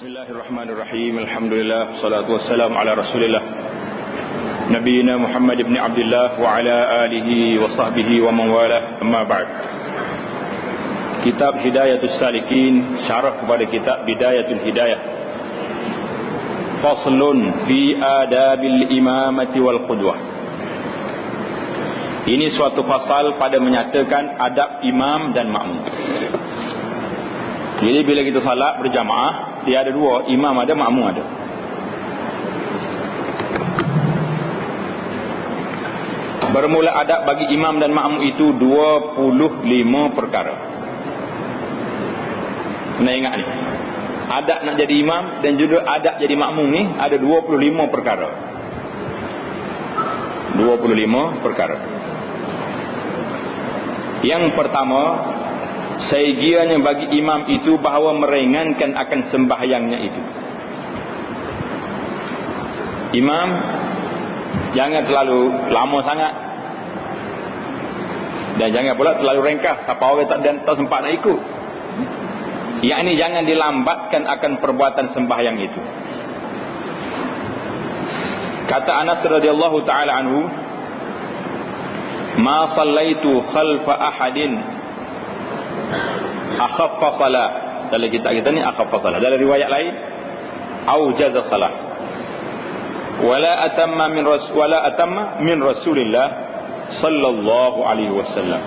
Bismillahirrahmanirrahim. Alhamdulillah, salatu wassalamu ala Rasulillah Nabiyina Muhammad ibn Abdullah wa ala alihi wa sahbihi wa man wala. Amma ba'd. Kitab Hidayatus Salikin, syarah kepada kitab Bidayatul Hidayah. Faslun fi adabil imamati wal qudwah. Ini suatu fasal pada menyatakan adab imam dan makmum. Jadi bila kita salat berjamaah, dia ada dua, imam ada, makmum ada. Bermula adab bagi imam dan makmum itu 25 perkara. Kena ingat ni, adab nak jadi imam dan juga adab jadi makmum ni ada 25 perkara. 25 perkara. Yang pertama, segianya bagi imam itu bahawa meringankan akan sembahyangnya itu. Imam jangan terlalu lama sangat, dan jangan pula terlalu ringkas siapa orang tak sempat nak ikut. Yang ini jangan dilambatkan akan perbuatan sembahyang itu. Kata Anas radhiyallahu taala anhu, ma sallaitu khalfa ahadin akhaffa salah. Dalam kitab kita ni akhaffa salah. Dalam riwayat lain aujaza salah. Wala atamma min Rasulillah sallallahu alaihi wasallam.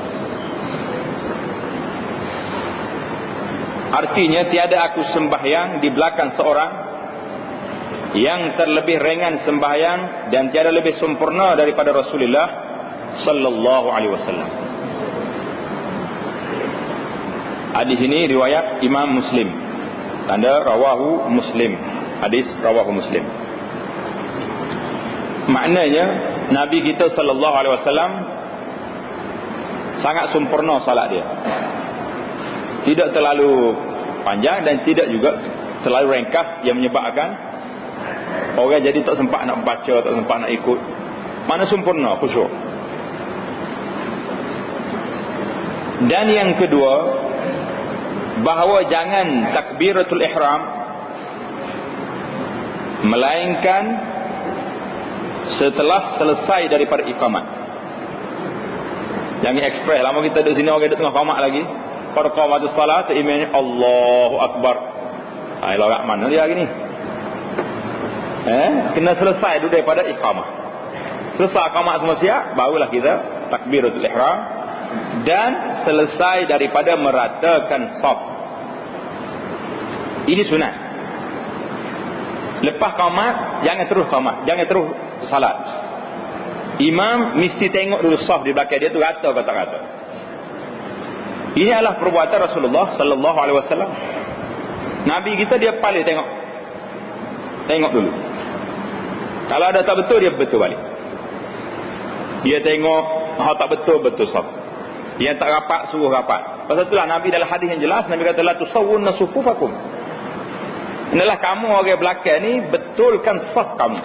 Artinya tiada aku sembahyang di belakang seorang yang terlebih ringan sembahyang dan tiada lebih sempurna daripada Rasulullah sallallahu alaihi wasallam. Hadis ini riwayat Imam Muslim. Tanda rawahu Muslim. Hadis rawahu Muslim. Maknanya Nabi kita sallallahu alaihi wasallam sangat sempurna salat dia. Tidak terlalu panjang dan tidak juga terlalu ringkas yang menyebabkan orang jadi tak sempat nak baca, tak sempat nak ikut. Mana sempurna, khusyuk. Dan yang kedua, bahawa jangan takbiratul ihram melainkan setelah selesai daripada iqamat. Jangan ekspres. Lama kita duduk sini, orang duduk tengah qamat lagi, pada qamatus salat imamnya Allahu akbar. Hai lorak mana dia hari ni? Kena selesai dulu daripada iqamah. Selesai iqamat semua siap, barulah kita takbiratul ihram dan selesai daripada meratakan saf. Ini sunat. Lepas qamat jangan terus qamat, jangan terus salat. Imam mesti tengok dulu saf di belakang dia tu rata ke tak rata. Ini adalah perbuatan Rasulullah sallallahu alaihi wasallam. Nabi kita dia paling tengok dulu. Kalau ada tak betul, dia betul balik. Dia tengok tak betul saf. Yang tak rapat suruh rapat. Pasal itulah Nabi dalam hadis yang jelas, Nabi kata la tusawwunna sufufakum. Inilah kamu orang belakang ni betulkan saf kamu.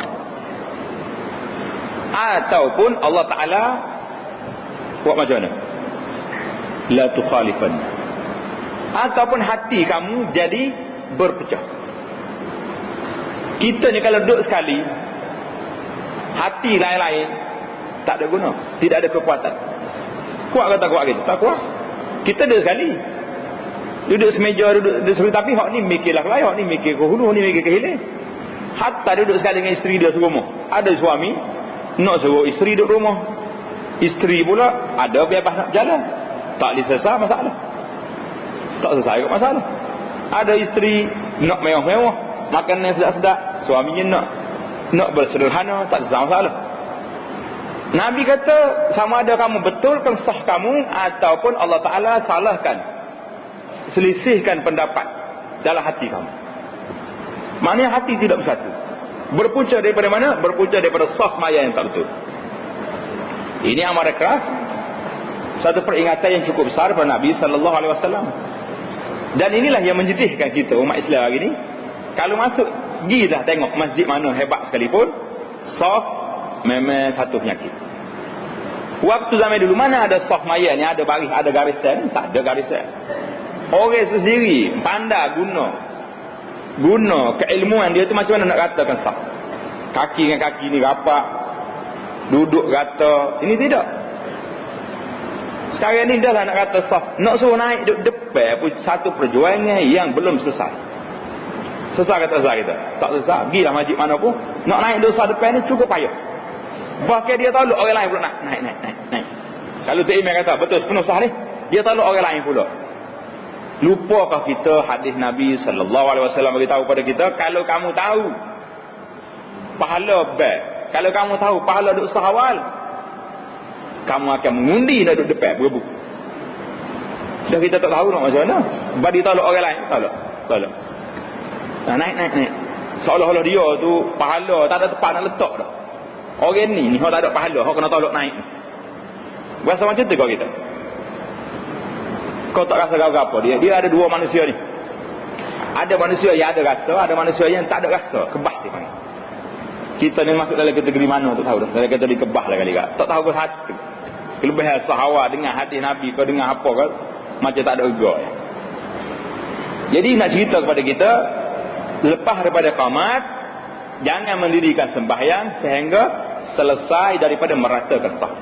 Ataupun Allah Taala buat macam mana? La tukhalifan. Ataupun hati kamu jadi berpecah. Kita ni kalau duduk sekali, hati lain-lain tak ada guna, tidak ada kekuatan. Kuat ke tak kuat kita? Tak kuat. Kita duduk sekali, duduk semeja, duduk sekali, tapi hak ni mikirlah ke lain, hak ni mikir ke hulu, ni mikir ke hilir. Hatta duduk sekali dengan isteri dia serumah. Ada suami nak suruh isteri duduk rumah, isteri pula ada bebas nak berjalan, tak boleh selesai masalah, tak selesai ke masalah. Ada isteri nak mewah-mewah, makanan sedap-sedap, suaminya nak bersederhana, tak selesai masalah. Nabi kata sama ada kamu betulkan sah kamu ataupun Allah Ta'ala salahkan, selisihkan pendapat dalam hati kamu. Maknanya hati tidak bersatu. Berpunca daripada mana? Berpunca daripada sah maya yang tak betul. Ini amat keras, satu peringatan yang cukup besar pada Nabi sallallahu alaihi wasallam. Dan inilah yang menjedihkan kita umat Islam hari ini. Kalau masuk, pergi dah tengok masjid mana hebat sekalipun, sah memang satu penyakit. Waktu zaman dulu mana ada saf maya ni, ada baris, ada garisan? Tak ada garisan. Orang sendiri pandai guna guna keilmuan dia tu macam mana nak katakan sah. Kaki dengan kaki ni rapat, duduk rata. Ini tidak. Sekarang ni dah lah nak kata sah. Nak suruh naik duduk depan pun satu perjuangan yang belum selesai. Selesai kata sah kita? Tak selesai. Pergilah masjid mana pun, nak naik duduk sah depan ni cukup payah. Bahkan dia tolak orang lain pula nak naik. Kalau tu imam kata betul sepenuh sah ni, dia tolak orang lain pula. Lupakah kita hadis Nabi sallallahu alaihi wasallam beritahu pada kita, kalau kamu tahu pahala baik, kalau kamu tahu pahala duduk sah awal, kamu akan mengundi nak duduk depan berebut. Dah kita tak tahu nak macam mana. Bagi tolak orang lain, tolak. Nah, naik. Seolah-olah dia tu pahala tak ada tempat nak letak dah. Orang ni hok tak ada pahala, hok kena tolak naik. Rasa macam tu kau kita. Kau tak rasa apa dia ada dua manusia ni. Ada manusia yang ada rasa, ada manusia yang tak ada rasa. Kebah dia panggil. Kita ni masuk dalam kategori mana tak tahu dah. Dalam kategori kebah lah kali tak tahu ke satu. Kelebihan sahawa dengan hadis Nabi kau dengan apa kau macam tak ada rega. Jadi nak cerita kepada kita, lepas daripada qamat jangan mendirikan sembahyang sehingga selesai daripada meratakan sah.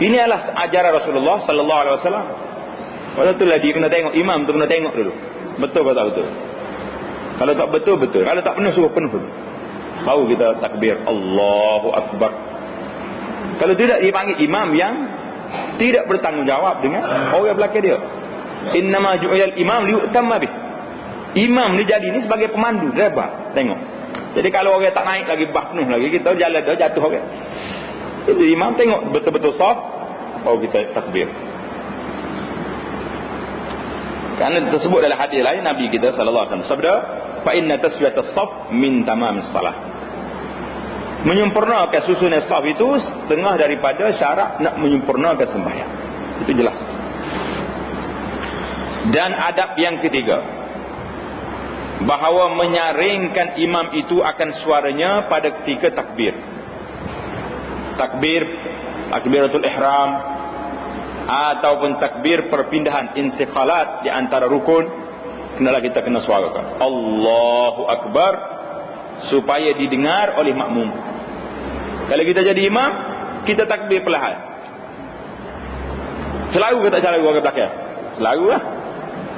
Ini adalah ajaran Rasulullah sallallahu alaihi wasallam. Waktu tu lah dia kena tengok imam tu, kena tengok dulu. Betul ke tak betul? Kalau tak betul, betul. Kalau tak penuh, suruh penuh dulu. Baru kita takbir Allahu Akbar. Kalau tidak, dia panggil imam yang tidak bertanggungjawab dengan orang belakang dia. Innama ju'ilal imam liyu'tamma bih. Imam ni jadi ni sebagai pemandu, driver. Tengok. Jadi kalau orang tak naik lagi, bah penuh lagi, kita jalan dah jatuh orang. Itu imam tengok betul-betul sah, baru kita takbir. Kerana tersebut dalam hadis lain Nabi kita sallallahu alaihi wasallam sabda, fa inna taswiyatas saf min tamamis salah. Menyempurnakan susunan saf itu setengah daripada syarat nak menyempurnakan sembahyang. Itu jelas. Dan adab yang ketiga, bahawa menyaringkan imam itu akan suaranya pada ketika takbir. Takbiratul ihram ataupun takbir perpindahan intiqalat di antara rukun, kenalah kita kena suarakan Allahu Akbar supaya didengar oleh makmum. Kalau kita jadi imam, kita takbir perlahan. Selalu ke tak selalu orang belakang? Selalu lah.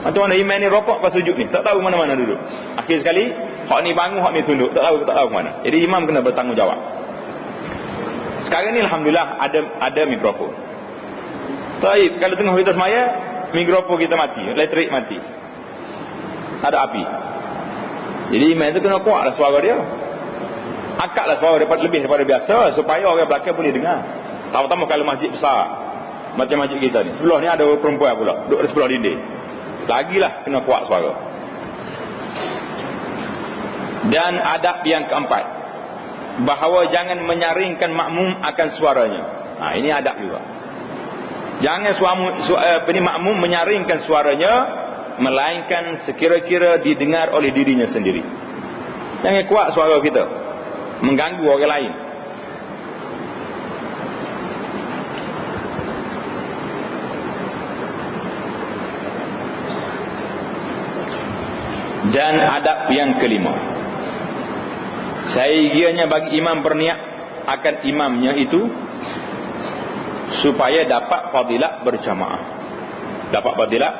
Macam mana imam ni rokok pas sujud ni, tak tahu mana-mana duduk. Akhir sekali hak ni bangun, hak ni tunduk, tak tahu mana. Jadi imam kena bertanggungjawab. Sekarang ni alhamdulillah ada mikrofon. Baik, kalau tengah kita semaya, mikrofon kita mati, elektrik mati. Ada api. Jadi imam tu kena kuatlah suara dia. Akaklah suara lebih daripada biasa supaya orang belakang boleh dengar. Terutama kalau masjid besar. Macam masjid kita ni. Sebelah ni ada perempuan pula, duduk di sebelah dinding. Lagilah kena kuat suara. Dan adab yang keempat, bahawa jangan menyaringkan makmum akan suaranya. Ini adab juga. Jangan makmum menyaringkan suaranya, melainkan sekira-kira didengar oleh dirinya sendiri. Jangan kuat suara kita, mengganggu orang lain. Dan adab yang kelima, seyogianya bagi imam berniat akan imamnya itu supaya dapat fadilat berjamaah. Dapat fadilat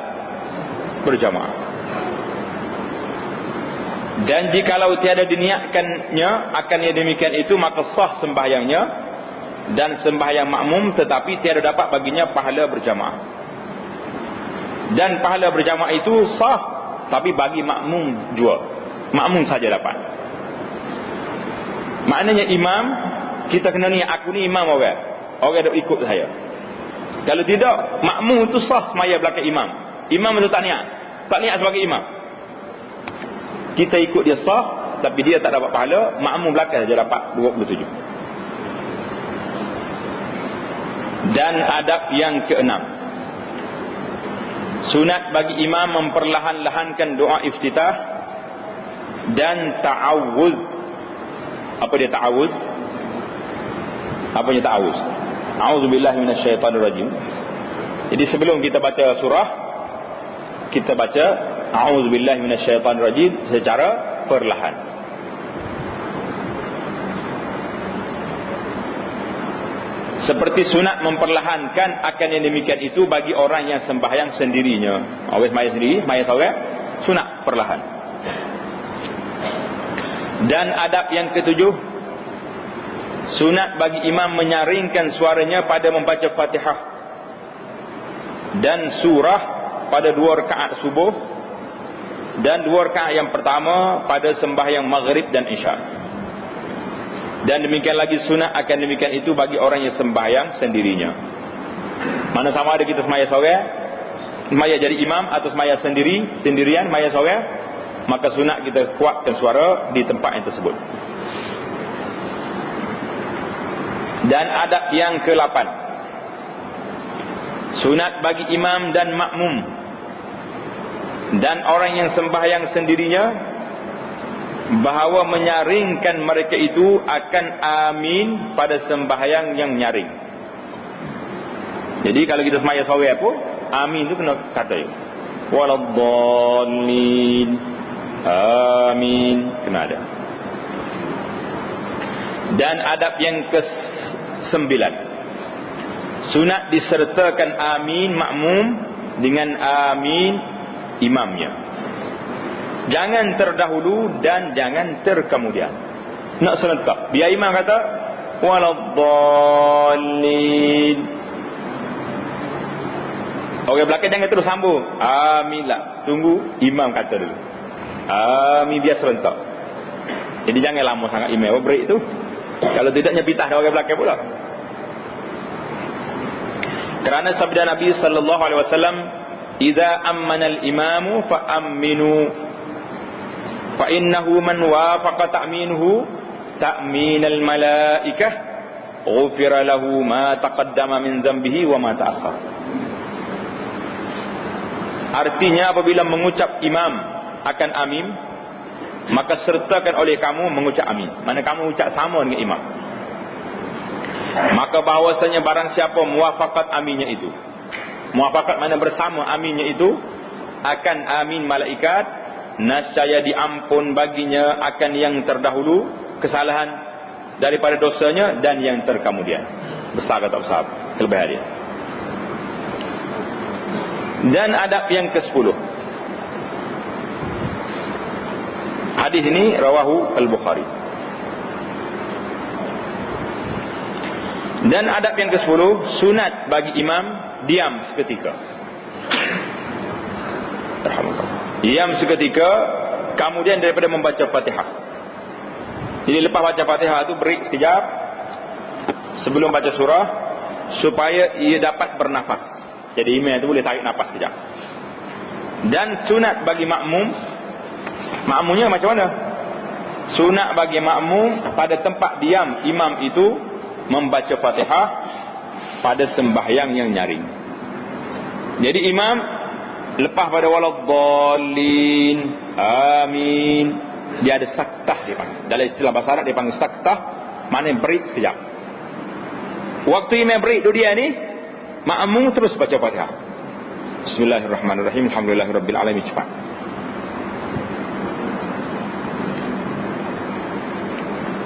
berjamaah. Dan jikalau tiada diniatkannya akan yang demikian itu, maka sah sembahyangnya dan sembahyang makmum, tetapi tiada dapat baginya pahala berjamaah. Dan pahala berjamaah itu sah, tapi bagi makmum jua. Makmum saja dapat. Maknanya imam, kita kena niat aku ni imam orang duk ikut saya. Kalau tidak, makmum itu sah semaya belakang imam. Imam itu tak niat sebagai imam. Kita ikut dia sah, tapi dia tak dapat pahala. Makmum belakang saja dapat 27. Dan adab yang keenam, sunat bagi imam memperlahan-lahankan doa iftitah dan ta'awuz. Apa dia ta'awuz? Apa dia ta'awuz? A'udzubillahi minasyaitanirrajim. Jadi sebelum kita baca surah, kita baca a'udzubillahi minasyaitonirrajim secara perlahan. Seperti sunat memperlahankan akan yang demikian itu bagi orang yang sembahyang sendirinya. Awak sembahyang sendiri, sembahyang seorang, sunat perlahan. Dan adab yang ketujuh, sunat bagi imam menyaringkan suaranya pada membaca Fatihah dan surah pada 2 rakaat subuh dan 2 rakaat yang pertama pada sembahyang maghrib dan isya. Dan demikian lagi sunat akan demikian itu bagi orang yang sembahyang sendirinya. Mana sama ada kita sembahyang seorang, sembahyang jadi imam atau sembahyang sendirian sembahyang seorang, maka sunat kita kuatkan suara di tempat yang tersebut. Dan adab yang ke-8, sunat bagi imam dan makmum dan orang yang sembahyang sendirinya bahawa menyaringkan mereka itu akan amin pada sembahyang yang nyaring. Jadi kalau kita sembahyang seorang pun, amin itu kena kata ya. Waladdallin, amin, kena ada. Dan adab yang ke-9, sunat disertakan amin makmum dengan amin imamnya. Jangan terdahulu dan jangan terkemudian. Nak serentak. Biar imam kata waladdallin, orang belakang jangan terus sambung amin lah. Tunggu imam kata dulu amin, biar serentak. Jadi jangan lama sangat imam break tu. Kalau tidak nyepitah orang belakang pula. Kerana sabda Nabi sallallahu alaihi wasallam, "Idza ammana al-imamu fa aminu fa innahu man wafaqa ta'minuhu ta'minal malaikah ghufira lahu ma taqaddama min dhanbihi wa ma ta'akhkhar." Artinya apabila mengucap imam akan amin, maka sertakan oleh kamu mengucap amin. Mana kamu ucap sama dengan imam. Maka bahawasanya barang siapa muwafaqat aminnya itu, muwafaqat mana bersama aminnya itu, akan amin malaikat, nascaya diampun baginya akan yang terdahulu kesalahan daripada dosanya dan yang terkemudian. Besar atau besar kelebihan dia. Dan adab yang ke-10, hadis ini rawahu Al-Bukhari. Dan adab yang ke-10, sunat bagi imam diam seketika. Diam seketika kemudian daripada membaca Fatihah. Jadi lepas baca Fatihah tu break sekejap sebelum baca surah supaya ia dapat bernafas. Jadi imam tu boleh tarik nafas sekejap. Dan sunat bagi makmum, makmumnya macam mana? Sunat bagi makmum pada tempat diam imam itu membaca Fatihah pada sembahyang yang nyaring. Jadi imam lepas pada waladdallin, amin, dia ada saktah dia panggil. Dalam istilah bahasa Arab dia panggil saktah, maknanya break sekejap. Waktu imam break tu dia ni, makmum terus baca Fatihah. Bismillahirrahmanirrahim, alhamdulillahirabbil alamin, cepat.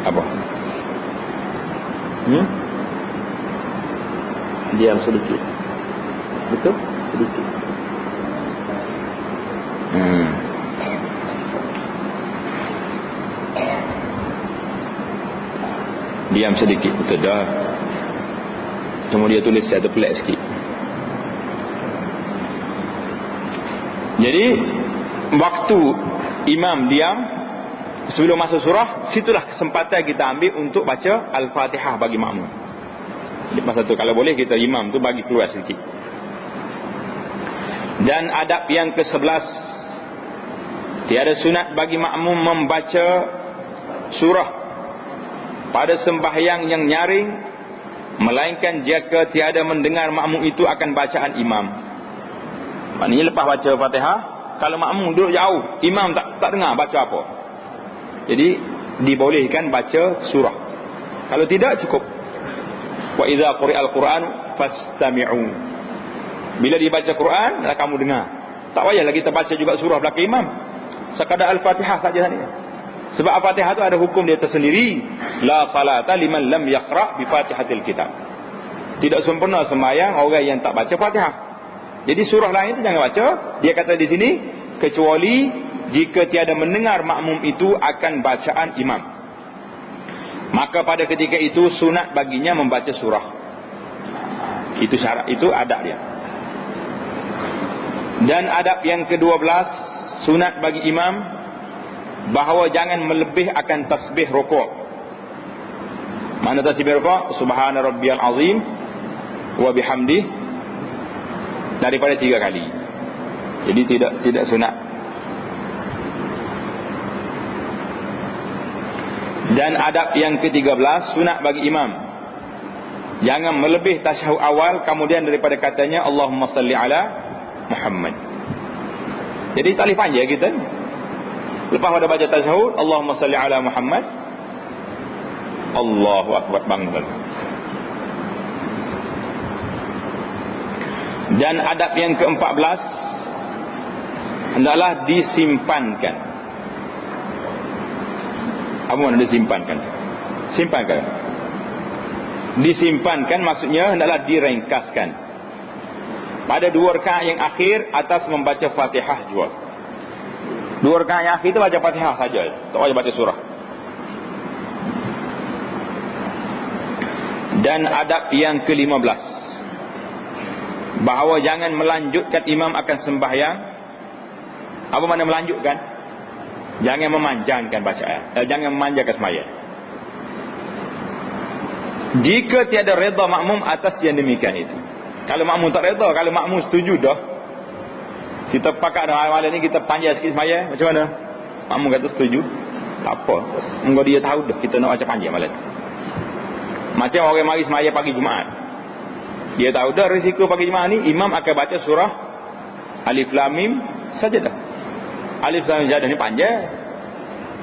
Apa? Diam sedikit. Betul? Sedikit. Diam sedikit, betul dah. Cuma dia tulis satu pelik sikit. Jadi waktu imam diam sebelum masuk surah, situlah kesempatan kita ambil untuk baca Al-Fatihah bagi makmum. Masa tu kalau boleh kita imam tu bagi keluar sedikit. Dan adab yang ke-11, tiada sunat bagi makmum membaca surah pada sembahyang yang nyaring, melainkan jika tiada mendengar makmum itu akan bacaan imam. Maknanya lepas baca Fatihah, kalau makmum duduk jauh, imam tak dengar baca apa, jadi dibolehkan baca surah. Kalau tidak, cukup wa idza quri'al Qur'an fastami'u. Bila dibaca Quran, kamu dengar. Tak payahlah kita baca juga surah belakang imam. Sekadar Al-Fatihah saja ni. Sebab Al-Fatihah tu ada hukum dia tersendiri. La salata liman lam yaqra' bi Fatihatil kitab. Tidak sempurna sembahyang orang yang tak baca Fatihah. Jadi surah lain tu jangan baca. Dia kata di sini, kecuali jika tiada mendengar makmum itu akan bacaan imam. Maka pada ketika itu sunat baginya membaca surah. Itu syarat, itu adab dia. Dan adab yang ke-12, sunat bagi imam bahawa jangan melebih akan tasbih rukuk. Mana tasbih rukuk? Subhana rabbiyal azim wa bihamdih, daripada 3 kali. Jadi tidak sunat. Dan adab yang ke-13, sunat bagi imam jangan melebih tasyahud awal kemudian daripada katanya Allahumma salli ala Muhammad. Jadi tak boleh panjang kita. Lepas pada baca tasyahud Allahumma salli ala Muhammad, Allahu akbar bangsa. Dan adab yang ke-14, hendaklah disimpankan. Apa makna disimpankan? Simpankan. Disimpankan maksudnya hendaklah diringkaskan. Pada 2 rakaat yang akhir atas membaca Fatihah juga. 2 rakaat yang akhir itu baca Fatihah saja, tak payah baca surah. Dan adab yang ke-15, bahawa jangan melanjutkan imam akan sembahyang. Apa makna melanjutkan? Jangan memanjangkan bacaan, jangan memanjangkan sembahyang. Jika tiada redha makmum atas yang demikian itu. Kalau makmum tak redha, kalau makmum setuju dah, kita pakat dah malam ni kita panjang sikit sembahyang, macam mana? Makmum kata setuju, tak apa. Mungkin dia tahu dah kita nak baca panjang malam tu. Macam orang mari sembahyang pagi Jumaat, dia tahu dah risiko pagi Jumaat ni imam akan baca surah Alif Lam Mim saja dah. Alif Lam Mim saja ni panjang.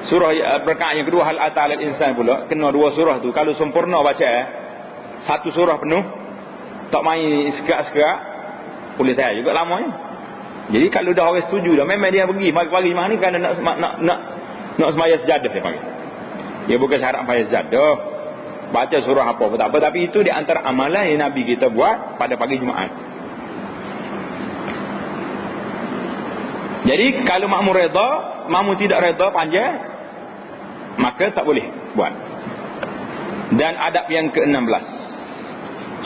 Surah rakaat yang kedua hal ata alal insan pula kena 2 surah tu. Kalau sempurna baca satu surah penuh, tak main sekerak-sekerak, boleh saya juga lamanya. Jadi kalau dah orang setuju dah, memang dia pergi pagi Jumaat ni kerana nak sembahyang sejadah dia panggil. Dia bukan syarat sembahyang sejadah, baca surah apa pun tak apa, tapi itu di antara amalan yang Nabi kita buat pada pagi Jumaat. Jadi kalau makmum redha, makmum tidak redha panjang, maka tak boleh buat. Dan adab yang ke-16,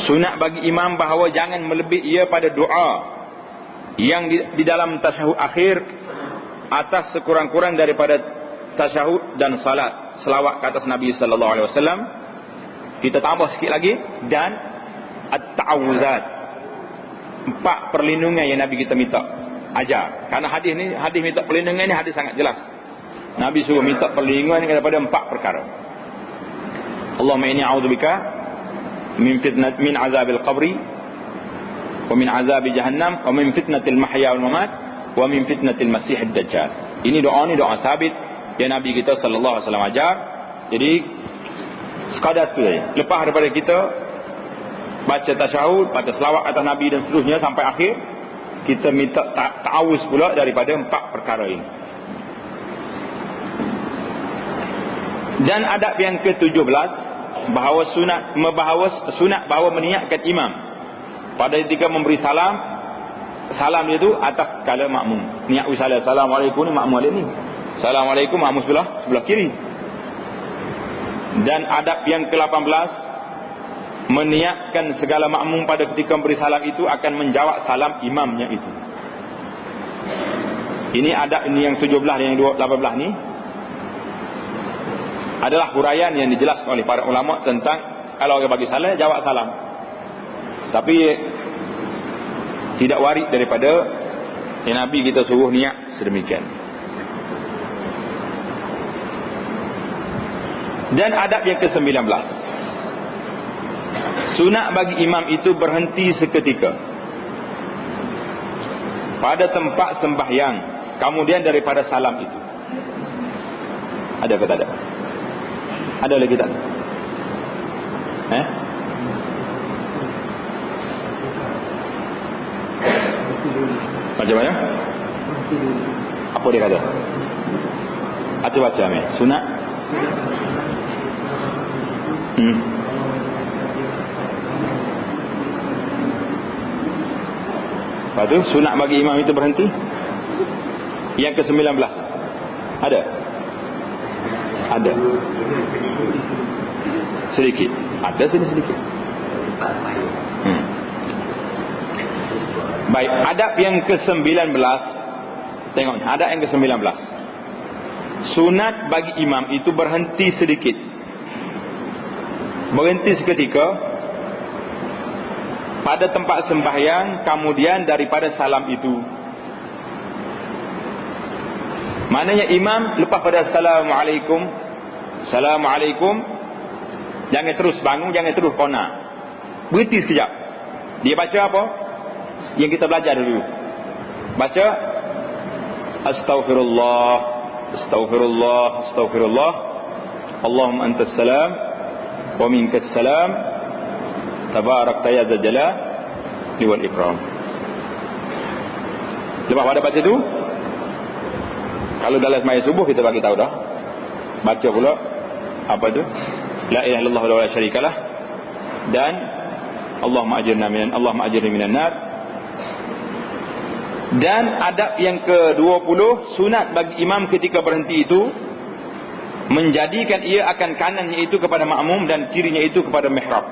sunat bagi imam bahawa jangan melebih ia pada doa yang di dalam tasyahud akhir atas sekurang-kurang daripada tasyahud dan salat selawat ke atas Nabi sallallahu alaihi wasallam. Kita tambah sikit lagi, dan at-ta'awuzat, 4 perlindungan yang Nabi kita minta ajar. Karena hadis ni, hadis minta perlindungan ni hadis sangat jelas. Nabi suruh minta perlindungan daripada 4 perkara. Allahumma inni a'udzubika min azabil qabri wa min azabi jahannam wa min fitnatil mahya wal mamat wa min fitnatil masiihid dajjal. Ini doa ni doa sabit yang Nabi kita sallallahu alaihi wasallam ajar. Jadi sekadar tu saja. Lepas daripada kita baca tasyahud, baca selawat atas Nabi dan seterusnya sampai akhir, kita minta ta'awuz pula daripada 4 perkara ini. Dan adab yang ke-17, bahawa sunat bahawa meniatkan imam pada ketika memberi salam, salam dia tu atas skala makmum. Niat salam, assalamualaikum ni makmum ni. Assalamualaikum makmum sebelah kiri. Dan adab yang ke-18, meniatkan segala makmum pada ketika memberi salam itu akan menjawab salam imamnya itu. Ini adab ini yang 17 dan yang 18 ni adalah huraian yang dijelaskan oleh para ulama tentang kalau orang bagi salam, jawab salam. Tapi tidak warid daripada yang Nabi kita suruh niat sedemikian. Dan adab yang ke-19, sunat bagi imam itu berhenti seketika pada tempat sembahyang kemudian daripada salam itu. Ada ke tak ada? Ada lagi tak? Macam mana? Apa dia kata? Atau baca ni sunat. Lepas tu sunat bagi imam itu berhenti. Yang ke-19 ada? Ada sedikit. Ada sedikit. Baik, adab yang ke-19. Tengok, adab yang ke-19. Sunat bagi imam itu berhenti sedikit. Berhenti seketika pada tempat sembahyang, kemudian daripada salam itu. Maknanya imam lepas pada Assalamualaikum, jangan terus bangun, jangan terus kona. Berhenti sekejap. Dia baca apa? Yang kita belajar dulu. Baca Astaghfirullah, Astaghfirullah, Astaghfirullah, Allahumma antas salam wa minkas salam, tabarakta ya dzal jalali wal ikram. Lepas pada baca itu, kalau dalam sembahyang subuh kita bagi tahu dah. Baca pula apa tu? La ilaha illallah wa la syarikalah, dan Allahumma ajirni minan nar. Dan adab yang ke-20, sunat bagi imam ketika berhenti itu menjadikan ia akan kanannya itu kepada makmum dan kirinya itu kepada mihrab.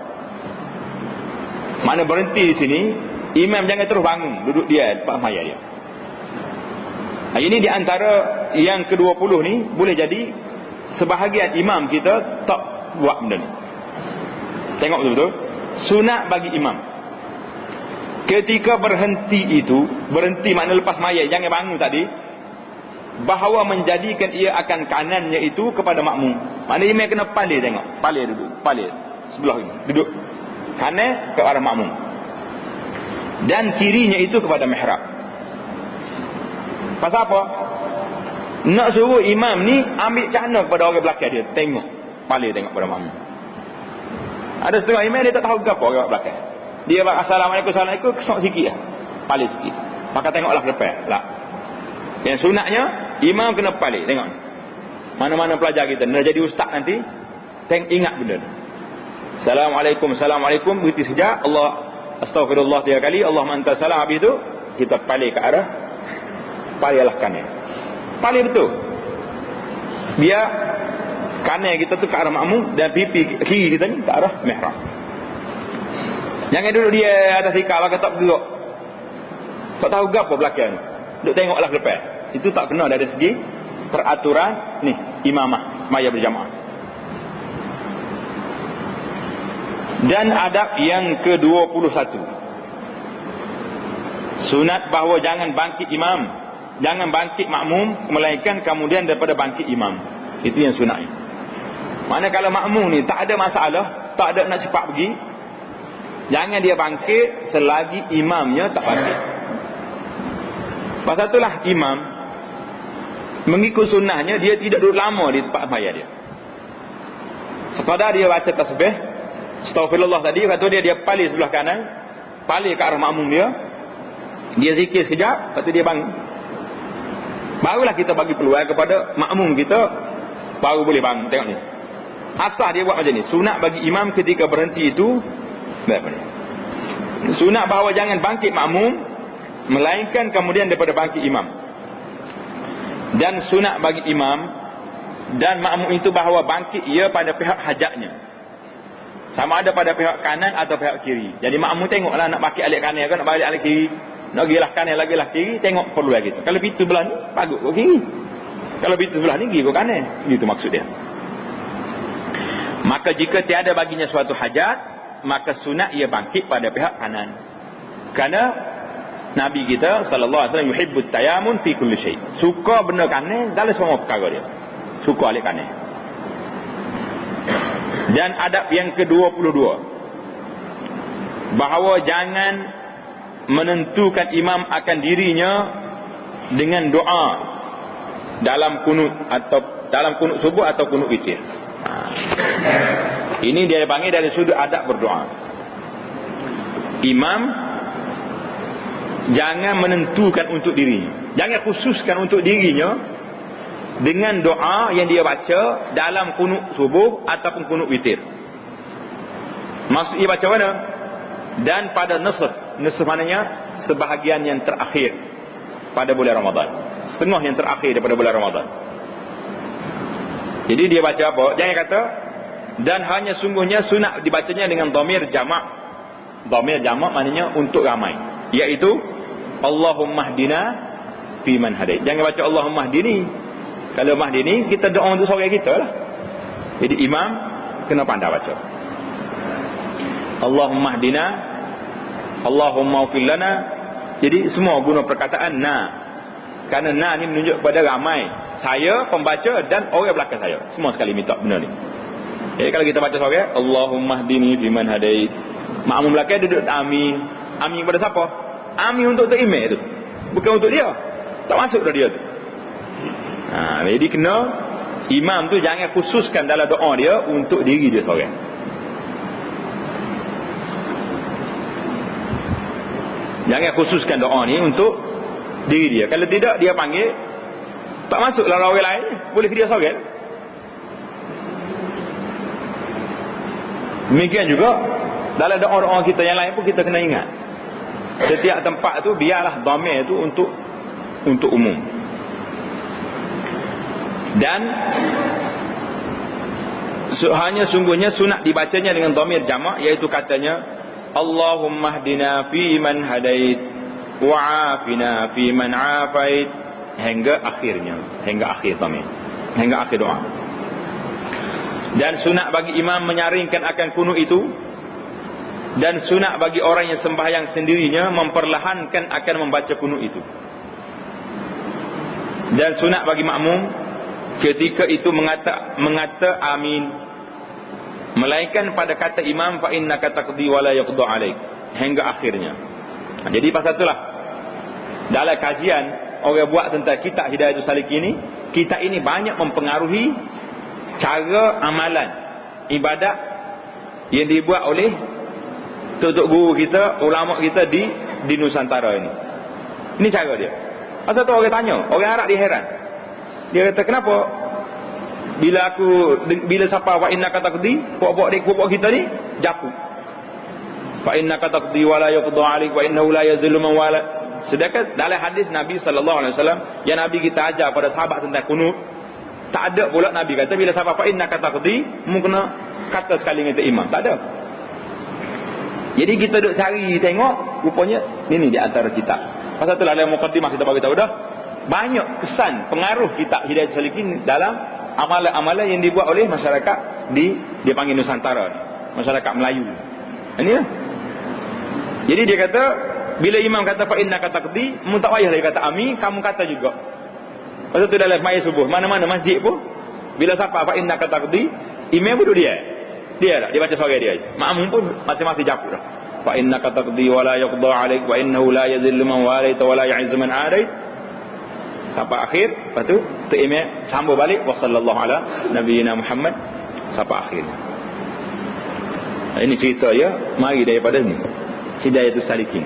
Mana berhenti di sini, imam jangan terus bangun, duduk dia tempat sembahyang dia. Nah, ini di antara yang ke-20 ni boleh jadi sebahagian imam kita tak buat benda ni. Tengok betul-betul. Sunat bagi imam ketika berhenti itu, berhenti makna lepas sembahyang, jangan bangun tadi, bahawa menjadikan ia akan kanannya itu kepada makmum. Maknanya imam kena paling, tengok, paling duduk, paling sebelah ini, duduk kanan ke arah makmum, dan kirinya itu kepada mihrab. Pasal apa? Nak suruh imam ni ambil cakna kepada orang belakang dia, tengok, paling tengok pada makmum. Ada setengah imam dia tak tahu apa orang belakang. Dia buat Assalamualaikum, Assalamualaikum, kesok sikit lah, paling sikit, maka tengoklah ke depan lah. Yang sunatnya imam kena paling, tengok mana-mana pelajar kita nak jadi ustaz nanti, ingat benda ni. Assalamualaikum, Assalamualaikum, berhenti sekejap, Allah Astaghfirullah 3 kali, Allahumma antas salam, habis itu kita paling ke arah, palinglah kanan, paling betul, biar kanan kita tu ke arah makmum dan pipi kiri kita ni ke arah mihrab. Jangan duduk dia atas ikal lah, tak bergerak, tak tahu apa belakang, duduk tengoklah ke depan. Itu tak kena dari segi peraturan ni imamah sembahyang berjamaah. Dan adab yang ke-21, sunat bahawa jangan bangkit imam, jangan bangkit makmum, melainkan kemudian daripada bangkit imam. Itu yang sunatnya. Mana kalau makmum ni tak ada masalah, tak ada nak cepat pergi, jangan dia bangkit selagi imamnya tak bangkit. Pasal itulah imam mengikut sunnahnya, dia tidak duduk lama di tempat sembahyang dia. Sekadar dia baca tasbih Astaghfirullah tadi, kata dia paling sebelah kanan, paling ke arah makmum dia zikir sekejap, lepas tu dia bangun. Barulah kita bagi peluang kepada makmum kita, baru boleh bangun. Tengok ni, asal dia buat macam ni. Sunat bagi imam ketika berhenti itu apa ni? Sunat bahawa jangan bangkit makmum, melainkan kemudian daripada bangkit imam. Dan sunat bagi imam dan makmum itu bahawa bangkit ia pada pihak hajatnya, sama ada pada pihak kanan atau pihak kiri. Jadi makmum tengoklah nak bangkit alik kanan ke nak balik alik kiri, nak gilah kanan lagi lah kiri, tengok perlu lagi. Kalau pintu belah ni pagut ke kiri, kalau pintu belah ni pergi ke kanan, itu maksud dia. Maka jika tiada baginya suatu hajat, maka sunat ia bangkit pada pihak kanan. Kerana Nabi kita sallallahu alaihi wasallam yuhibbut tayamun fi kulli syai. Suka benda kanan dalam semua perkara dia. Suka alik kanan. Dan adab yang ke-22, bahawa jangan menentukan imam akan dirinya dengan doa dalam kunut, atau dalam kunut subuh atau kunut witir. Ini dia panggil dari sudut adab berdoa. Imam jangan menentukan untuk dirinya. Jangan khususkan untuk dirinya dengan doa yang dia baca dalam kunut subuh ataupun kunut witir. Maksud dia baca mana? Dan pada nisf maknanya sebahagian yang terakhir pada bulan Ramadan, setengah yang terakhir daripada bulan Ramadan. Jadi dia baca apa? Jangan kata dan hanya sungguhnya sunat dibacanya dengan dhamir jamak. Dhamir jamak maknanya untuk ramai, iaitu Allahumma hdina fi man hadait. Jangan baca Allahumma hdini. Kalau mahdini kita doa untuk seorang kita lah. Jadi imam kena pandai baca Allahumma hdina, Allahumma ufil lana. Jadi semua guna perkataan na, kerana na ni menunjuk kepada ramai, saya pembaca dan orang belakang saya, semua sekali minta benda ni. Jadi kalau kita baca seorang Allahumma hdini fi man hadait, makmum belakang duduk amin. Amin kepada siapa? Amin untuk imam tu, bukan untuk dia, tak masuk dah dia tu. Jadi kena imam tu jangan khususkan dalam doa dia untuk diri dia seorang. Jangan khususkan doa ni untuk diri dia. Kalau tidak, dia panggil tak masuk dalam orang lain, boleh dia seorang. Demikian juga dalam doa-doa kita yang lain pun kita kena ingat, setiap tempat tu biarlah dhamir tu untuk umum. Dan hanya sungguhnya sunat dibacanya dengan dhamir jamak, iaitu katanya Allahumma hdina fi man hadait wa afina fi man afait, hingga akhirnya, hingga akhir dhamir, hingga akhir doa. Dan sunat bagi imam menyaringkan akan kunut itu, dan sunat bagi orang yang sembahyang sendirinya memperlahankan akan membaca kunut itu. Dan sunat bagi makmum ketika itu mengata amin, melainkan pada kata imam fa innaka taqdi wa la yuqda alaik, hingga akhirnya. Jadi pasal itulah dalam kajian orang buat tentang kitab Hidayatul Salikin ini, kitab ini banyak mempengaruhi cara amalan ibadat yang dibuat oleh tutup guru kita, ulama kita di Nusantara ini. Ini cara dia. Pasal tu orang tanya, orang Arab dia heran. Dia kata, kenapa bila siapa fa innaka taqdi, puak-puak kita ni japu. Fa innaka taqdi wa la yuqda alik wa innahu la yazillu man wala. Sedangkan dalam hadis Nabi sallallahu alaihi wasallam yang Nabi kita ajar pada sahabat tentang kunut, tak ada pula Nabi kata bila siapa fa innaka taqdi mu kena kata sekali dengan imam, tak ada. Jadi kita duk cari tengok, rupanya ini di antara kitab. Pasal itulah dalam mukadimah kita bagi tahu dah, banyak kesan pengaruh kitab Hidayatul Salikin dalam amalan-amalan yang dibuat oleh masyarakat dia panggil Nusantara, masyarakat Melayu. Ini lah. Jadi dia kata bila imam kata fa innaka taqdi, mu tak payah dia kata amin, kamu kata juga. Pasal tu dalam sembahyang subuh, mana-mana masjid pun bila siapa fa innaka taqdi, imam pun dia tak, dia baca suara dia. Makmum pun masing-masing jawab dah. Fa innaka taqdi wa la yuqda alaik wa innahu la yazillu man walaita wa la yu'izzu man adait. Sampai akhir, lepas tu imam sambung balik wa sallallahu ala nabiyyina Muhammad sampai akhir. Ini cerita ya mari daripada ni Hidayatul Salikin.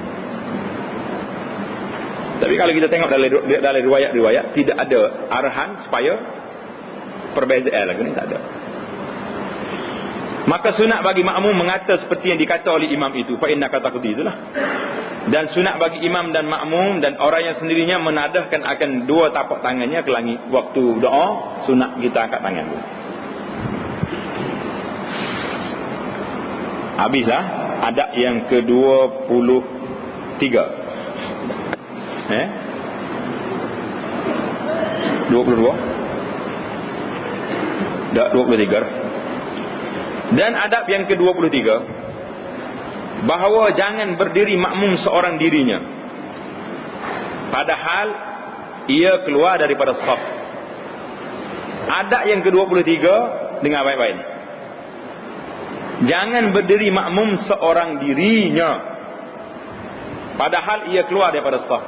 Tapi kalau kita tengok dalam riwayat-riwayat tidak ada arahan supaya perbezaan lagu ni, tak ada. Maka sunat bagi makmum mengata seperti yang dikata oleh imam itu, fa innaka taqdi, itulah. Dan sunat bagi imam dan makmum dan orang yang sendirinya menadahkan akan dua tapak tangannya ke langit waktu doa, sunat kita angkat tangan dulu. Habislah adab yang ke-23. 22 dah 23. Dan adab yang ke-23, bahawa jangan berdiri makmum seorang dirinya padahal ia keluar daripada saf. Adab yang ke-23, dengar baik-baik ni. Jangan berdiri makmum seorang dirinya padahal ia keluar daripada saf.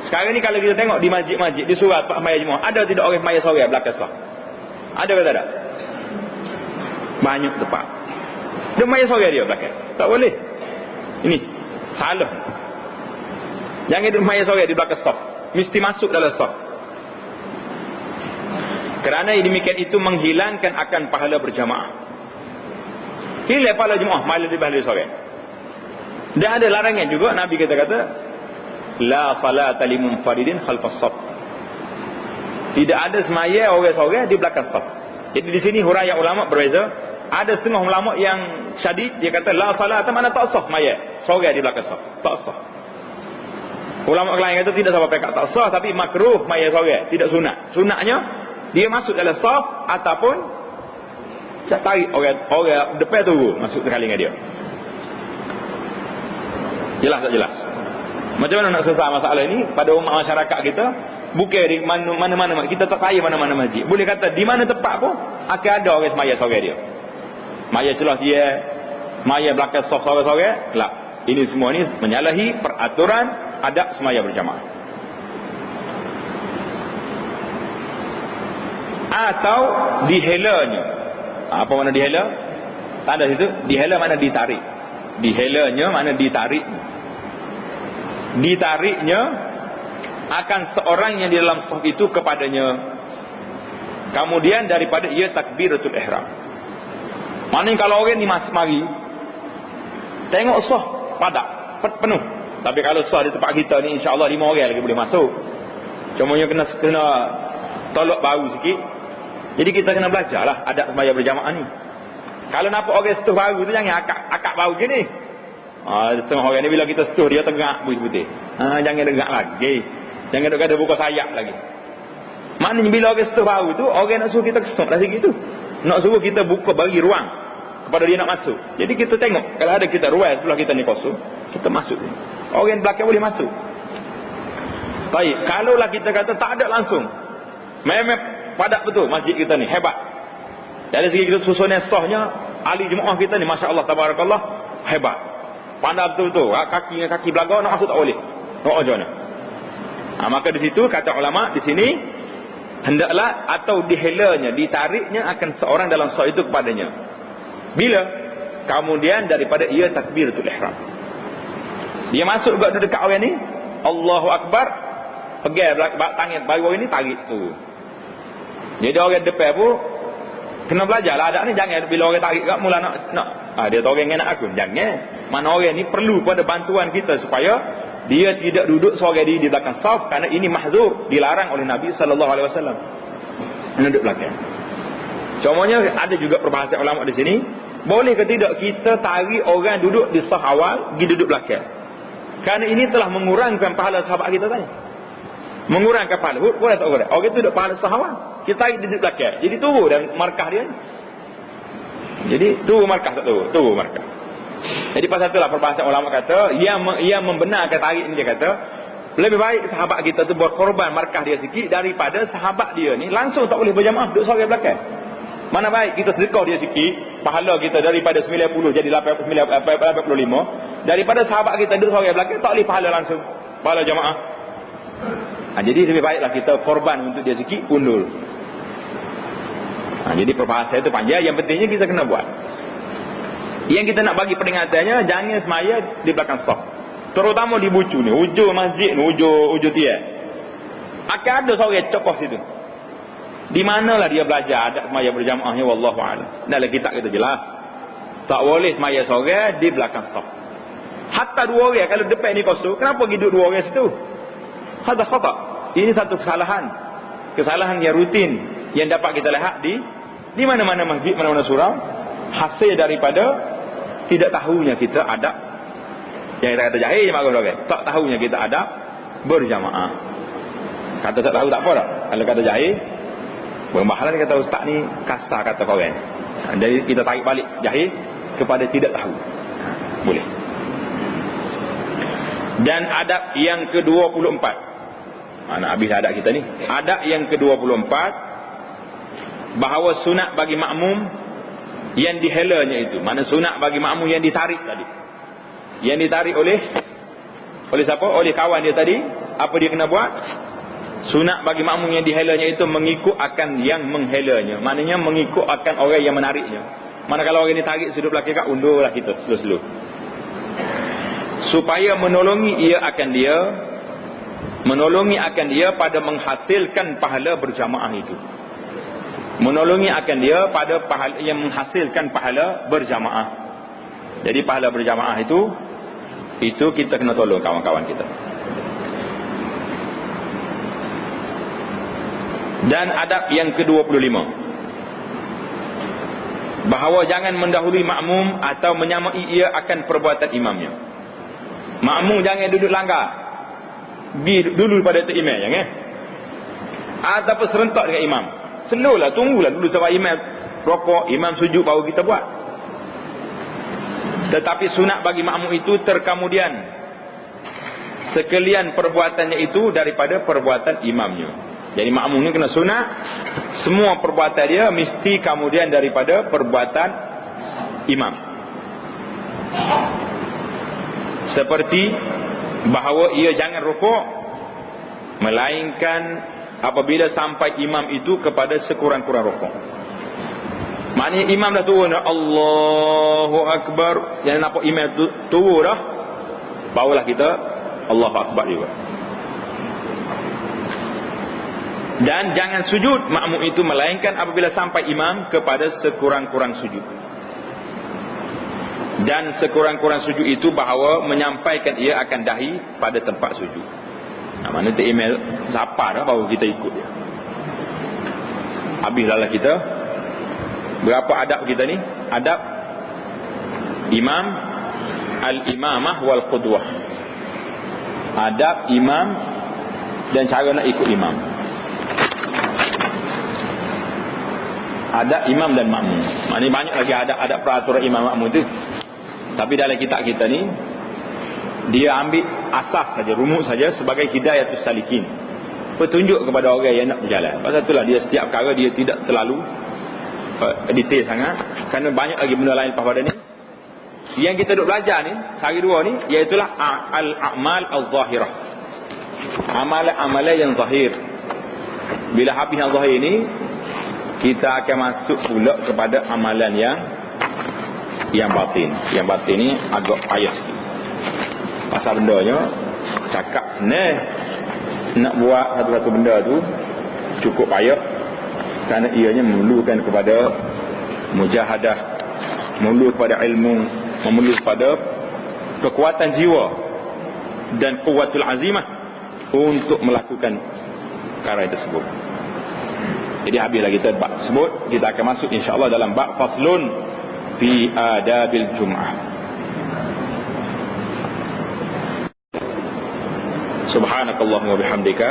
Sekarang ni kalau kita tengok di masjid-masjid, di surat Pak Maya Jumaat, ada tidak orang maya sore belakang saf? Ada ke tak ada? Banyak tempat dia maya sore dia belakang. Tak boleh. Ini salah. Jangan dia maya sore di belakang saf. mesti masuk dalam saf. Kerana demikian itu menghilangkan akan pahala berjamaah. Hilang pahala jemaah malah di pahala solat. Dan ada larangan juga Nabi kata la salata limunfaridin khalfas saf. Tidak ada semaya orang seorang di belakang saf. Jadi di sini huraian ulama berbeza. Ada setengah ulama yang syadid, dia kata la salata, mana tak sah maya seorang di belakang saf. Tak sah. Ulama lain kata tidak sampai tak sah, tapi makruh maya seorang, tidak sunat. Sunatnya dia masuk dalam saf ataupun tarik orang depan tu masuk sekali dengan dia. Jelas tak jelas? Macam mana nak selesai masalah ini pada umat masyarakat kita? Bukan di mana-mana kita tak tahu mana-mana masjid. Boleh kata di mana tempat pun akan ada orang semaya seorang dia. Maya celah dia, maya belakang saf seorang-seorang. Lah, ini semua ni menyalahi peraturan adab semaya berjamaah. Atau dihelanya. Apa makna dihela? Tanda situ, dihela makna ditarik. Dihelanya makna ditarik. Ditariknya akan seorang yang di dalam saf itu kepadanya. Kemudian daripada ia takbiratul ihram. Maknanya kalau orang ni masuk mari, tengok sah padat, penuh. Tapi kalau sah di tempat kita ni, insya-Allah 5 orang lagi boleh masuk. Cumanya kena tolak baru sikit. Jadi kita kena belajarlah adab sembahyang berjamaah ni. Kalau nampak orang setuh baru tu jangan akak baru gini. Setengah orang ni bila kita setuh dia tengah putih-putih. Jangan degak lagi. Jangan degak ada buka sayap lagi. Maknanya bila orang setuh baru tu, orang nak suruh kita kesok lah sikit tu. Nak suruh kita buka bagi ruang kepada dia nak masuk. Jadi kita tengok kalau ada kita ruang sebelah kita ni kosong, kita masuk. Orang belakang boleh masuk. Baik, kalaulah kita kata tak ada langsung, memang padat betul masjid kita ni, hebat. Dari segi kita susunan sahnya, ahli jemaah kita ni masya-Allah tabarakallah hebat. Pandai betul-betul. Kaki dengan kaki belakang nak masuk tak boleh. Nak ajarnya. Maka di situ kata ulama di sini hendaklah atau dihelanya, ditariknya akan seorang dalam saf itu kepadanya. Bila? Kemudian daripada ia takbiratul ihram. Dia masuk dekat orang ni, Allahu Akbar, pegang tangan bawah ini tarik tu. Jadi orang depan pun kena belajarlah adab ni. Jangan bila orang tarik kat mula nak dia tahu orang nak aku. Jangan. Mana orang ni perlu pada bantuan kita supaya dia tidak duduk seorang diri di belakang saf, kerana ini mahzur, dilarang oleh Nabi sallallahu alaihi wasallam. Duduk belakang. Cumanya ada juga perbahasan ulama di sini, boleh ke tidak kita tarik orang duduk di saf awal pergi duduk belakang? Kerana ini telah mengurangkan pahala sahabat kita tadi. Mengurangkan pahala. Boleh tak boleh? Orang itu duduk pahala saf awal, kita tarik duduk belakang. Jadi turun dan markah dia. Jadi turun markah tak turun markah. Jadi pasal itulah perbahasan ulama kata yang membenarkan tarik ini, dia kata lebih baik sahabat kita tu berkorban markah dia sikit daripada sahabat dia ni langsung tak boleh berjamaah duduk seorang belakang. Mana baik kita sedekah dia sikit, pahala kita daripada 90 jadi 85 daripada sahabat kita duduk seorang belakang tak boleh pahala langsung, pahala jamaah. Jadi lebih baiklah kita korban untuk dia sikit undur. Jadi perbahasan itu panjang, yang pentingnya kita kena buat. Yang kita nak bagi peringatannya, jangan semaya di belakang saf. Terutama di bucu ni, hujung masjid ni, hujung tiang. Akan ada seorang cokoh situ. Di manalah dia belajar adab semaya berjamaahnya, wallahu a'lam. Dalam kitab kita jelas, tak boleh semaya seorang di belakang saf. Hatta 2 orang kalau depan ni kosong, kenapa duduk 2 orang situ? Hadza khata. Ini satu kesalahan. Kesalahan yang rutin yang dapat kita lihat di mana-mana masjid, mana-mana surau, hasil daripada tidak tahunya kita adab. Yang kita kata jahil je makhluk orang. Tak tahunya kita adab berjamaah. Kata tak tahu tak apa tak. Kalau kata jahil, bermahalan kata ustaz ni kasar kata orang. Jadi kita tarik balik jahil kepada tidak tahu. Boleh. Dan adab yang ke-24. Nak habis adab kita ni. Adab yang ke-24, bahawa sunat bagi makmum yang dihelanya itu, mana sunat bagi makmum yang ditarik tadi, yang ditarik oleh siapa? Oleh kawan dia tadi. Apa dia kena buat? Sunat bagi makmum yang dihelanya itu mengikut akan yang menghelanya, maknanya mengikut akan orang yang menariknya. Mana kalau orang ni tarik sudut belakang kat, undurlah kita slow-slow supaya menolongi ia akan dia menolongi akan dia pada menghasilkan pahala berjamaah itu. Menolongi akan dia pada pahala yang menghasilkan pahala berjamaah. Jadi pahala berjamaah itu kita kena tolong kawan-kawan kita. Dan adab yang ke-25, bahawa jangan mendahului makmum atau menyamai ia akan perbuatan imamnya. Makmum jangan duduk langgar, pergi dulu pada tu imam, jangan. Ataupun serentak dengan imam. Slowlah, tunggulah dulu sampai imam rokok, imam sujud baru kita buat. Tetapi sunat bagi makmum itu terkemudian sekalian perbuatannya itu daripada perbuatan imamnya. Jadi makmum ni kena sunat, semua perbuatan dia mesti kemudian daripada perbuatan imam. Seperti bahawa ia jangan rukuk melainkan apabila sampai imam itu kepada sekurang-kurang rukuk. Maknanya imam dah turun, Allahu Akbar, yang nampak imam turun dah, barulah kita Allahu Akbar juga. Dan jangan sujud makmum itu melainkan apabila sampai imam kepada sekurang-kurang sujud. Dan sekurang-kurang sujud itu bahawa menyampaikan ia akan dahi pada tempat sujud. Mana tu email siapa dah baru kita ikut dia. Habislah kita. Berapa adab kita ni? Adab imam, al-imamah wal qudwah. Adab imam dan cara nak ikut imam. Adab imam dan makmum. Maknanya banyak lagi adab-adab peraturan imam makmum tu. Tapi dalam kitab kita ni dia ambil asas saja, rumus saja sebagai hidayatus salikin, petunjuk kepada orang yang nak berjalan. Pasal itulah dia setiap perkara dia tidak terlalu detail sangat, kerana banyak lagi benda lain lepas pada ni. Yang kita duk belajar ni sehari dua ni, iaitulah al-a'mal al-zahirah, amalan-amalan yang zahir. Bila habis yang zahir ni, kita akan masuk pula kepada amalan yang batin. Yang batin ni agak payah sikit. Pasal bendanya cakap senang, nak buat satu-satu benda tu cukup payah, kerana ianya memerlukan kepada mujahadah, memerlukan kepada ilmu, memerlukan kepada kekuatan jiwa dan kuwatul azimah untuk melakukan perkara tersebut. Jadi habislah kita bab tersebut, kita akan masuk insya-Allah dalam bab faslun fi adabil jum'ah. Subhanakallahumma bihamdika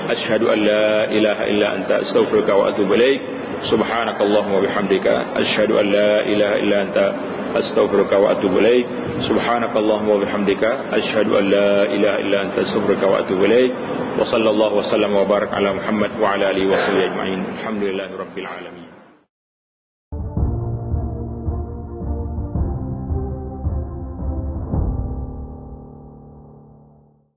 asyhadu an la ilaha illa anta astaghfiruka wa atubu ilaik. Subhanakallahumma bihamdika asyhadu an la ilaha illa anta astaghfiruka wa atubu ilaik. Subhanakallahumma bihamdika asyhadu an la ilaha illa anta astaghfiruka wa atubu ilaik. Wa sallallahu wa sallam wa barak ala Muhammad wa ala alihi wa sahbihi ajma'in. Alhamdulillahirabbil alamin.